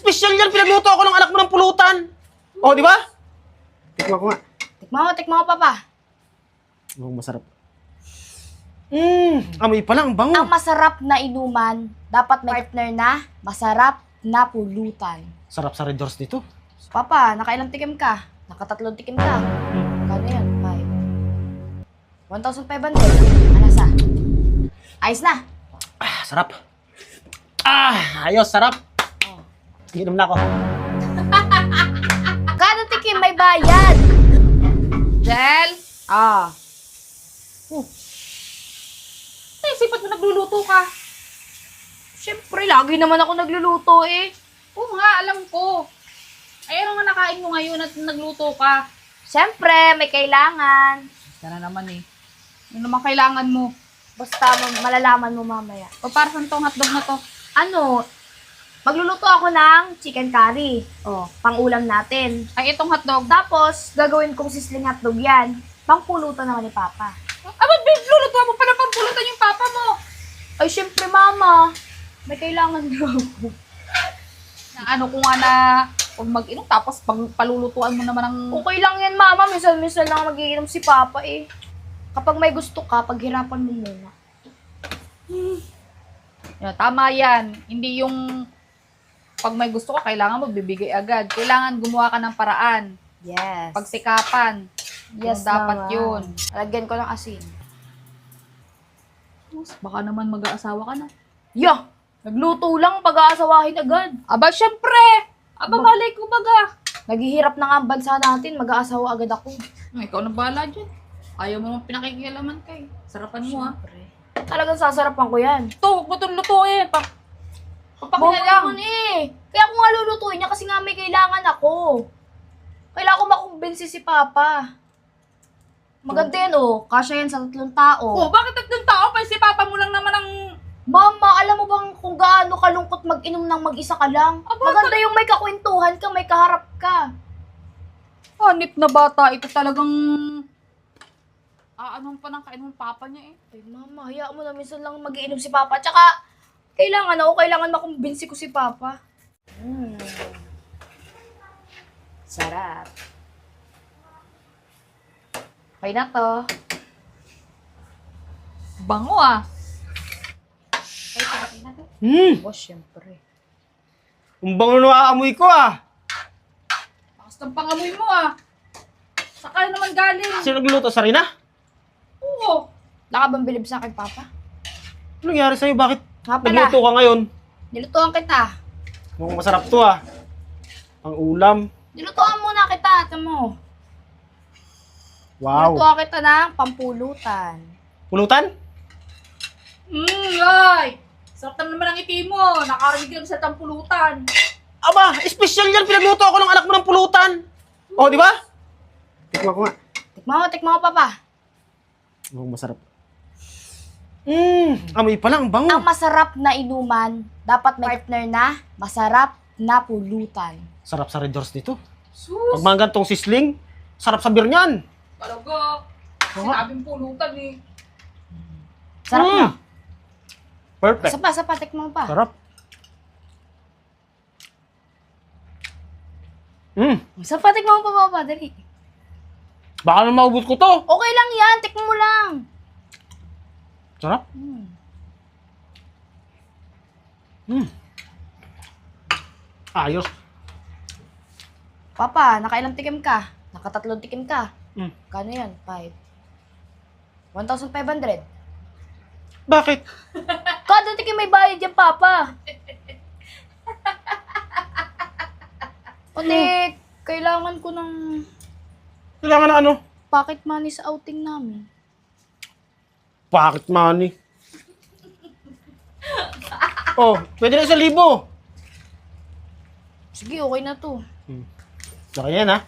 espesyal yan. Pinagluto ako ng anak mo ng pulutan. O, di ba? Tikman ko nga. Tikman mo, Papa. Masarap. Amoy pa lang, bango. Ang masarap na inuman, dapat may partner na masarap na pulutan. Sarap sa Red Doors dito. Papa, nakailang tikim ka? Nakatatlong tikim ka. Kano yan? 5. 1,500. Ano sa? Ayos na. Sarap. Ayos, sarap. Oh. Inom na ako. Kada tikim may bayad. Jel? Ah. Sipat mo nagluluto ka. Siyempre, lagi naman ako nagluluto eh. Oo nga, alam ko. Ay, ano nga nakain mo ngayon at nagluto ka? Siyempre, may kailangan. Basta na naman eh. Ano naman kailangan mo? Basta malalaman mo mamaya. O para saan tong hotdog na to? Ano, magluluto ako ng chicken curry. Oh. Pang-ulam natin. Ay, itong hotdog. Tapos, gagawin kong sisling hotdog yan. Pang-pulutan naman ni Papa. Ba't luluto mo pala pampulutan yung papa mo? Ay, syempre, Mama. May kailangan daw ako. Na ano ko nga na huwag mag-inom tapos palulutuan mo naman ng... Okay lang yan, Mama. Minsan-minsan lang magiinom si Papa eh. Kapag may gusto ka, paghirapan mo muna. Yan, tama yan. Hindi yung pag may gusto ka, kailangan mo bibigay agad. Kailangan gumawa ka ng paraan. Yes. Pagsikapan. Yes, dapat naman. yun. Lagyan ko ng asin. Baka naman mag-aasawa ka na. Yeah! Nagluto lang, pag-aasawahin agad. Aba, syempre! Aba, malay ko baga. Naghihirap na nga ang bansa natin, mag-aasawa agad ako. Ikaw na bahala dyan. Ayaw mo naman pinakikialaman kay. Sarapan mo ha. Talagang sasarapan ko yan. Ito, huwag mo itong lutuin. Papakita Bobo lang. naman eh. Kaya ako nga lulutuin niya kasi nga may kailangan ako. Kailangan ko makumbinsi si Papa. Maganda yan oh. Kasya yan sa 3 tao. Oh, bakit tatlong tao pa? Si papa mo lang naman ang... Mama, alam mo bang kung gaano kalungkot mag-inom ng mag-isa ka lang? Maganda yung may kakwentuhan ka, may kaharap ka. Hanip na bata. Ito talagang... anong pa ng kain ng papa niya eh. Ay mama, hayaan mo na minsan lang mag-iinom si Papa. Tsaka, kailangan makumbinsi ko si Papa. Sarap. Okay na to. Bango ah. Okay na to. Oh, syempre. Ang bango na aamoy ko Bakas ng pangamoy mo ah. Saka naman galing. Sino nagluto? Sarina? Oo. Wala ka bang bilib sa akin, Papa? Ano nangyari sa'yo? Bakit Nga pala, nagluto ka ngayon? nilutuan kita. Mukhang masarap to Ang ulam. Nilutuan muna kita, ito mo. Wow. Nilutuan kita ng pampulutan. Pulutan? Ay! Sarap naman ang iti mo. Nakarinig lang sa tampulutan. Aba, espesyal yan. Pinagluto ako ng anak mo ng pulutan. O, di ba? Tikman ko nga. Tikman mo, Papa. Masarap. Amoy pa lang, bango. Ang masarap na inuman, dapat may partner na masarap na pulutan. Sarap sa Red Doors dito. Sus! Pag mga gantong sisling, sarap sa beer niyan. Talaga. Sinabing pulutan eh. Sarap na. Perfect. Sapa, tikman mo pa. Sarap. Sapa, tikman mo pa, Papa, dali. Baka na maubos ko to. Okay lang yan, tikman mo lang. Sarap. Ayos. Papa, nakailang tikim ka? Nakatatlong tikim ka? Mm. Kano yan? 5. 1,500. Bakit? Kada tikim may bayad yan, Papa. Pati, kailangan ko ng Kailangan na ano? pocket money sa outing namin. Pocket money. Oh, pwede na 1,000. Sige, okay na to. Okay yan Ito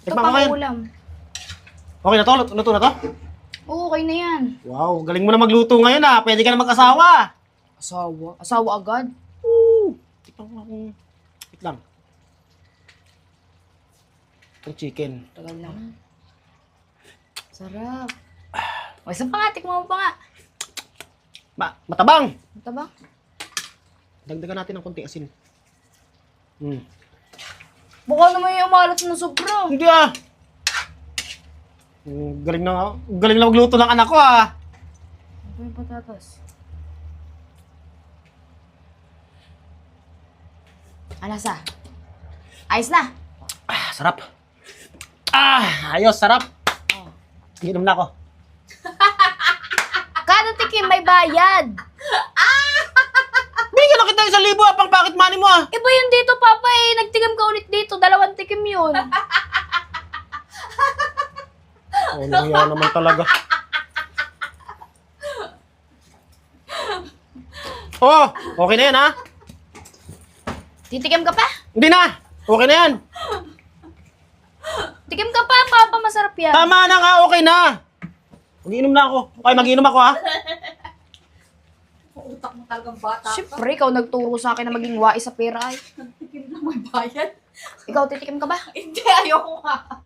Tikman ko pang ngayon. ulam. Okay na to? Luto na to? Oo, okay na yan. Wow, galing mo na magluto ngayon Pwede ka na mag-asawa. Asawa? Asawa agad? Tikman ko kung... Wait lang. Itong chicken. Tagal lang. Sarap. O, isa pa nga, tikman mo pa nga. Matabang! Ito ba? Dagdagan natin ng konting asin. Hmm. Baka naman yung umalat na sobra. Hindi ah. Galing na magluto ng anak ko ah. Ito yung patatas. Alasa. Ayos na. Ah, sarap. Ah, ayos, sarap. Oh. Inom na ako. Kada tikim may bayad. Bigyan na kita 1,000 ah, pang pocket money mo ah. Iba yun dito, Papa eh. Nagtikim ka ulit dito. 2 tikim yun. Oh, nangyayari naman talaga. Oh, okay na yan ha? Titikim ka pa? Hindi na. Okay na yan. Tikim ka pa, Papa. Masarap yan. Tama na nga, okay na. Mag-iinom na ako. Okay, mag-iinom ako ha. Utak mo talagang bata. Siyempre, ikaw nagturo sa akin na maging wais sa pera ay. Tikim na may bayad. Ikaw, titikim ka ba? Hindi, ayoko nga.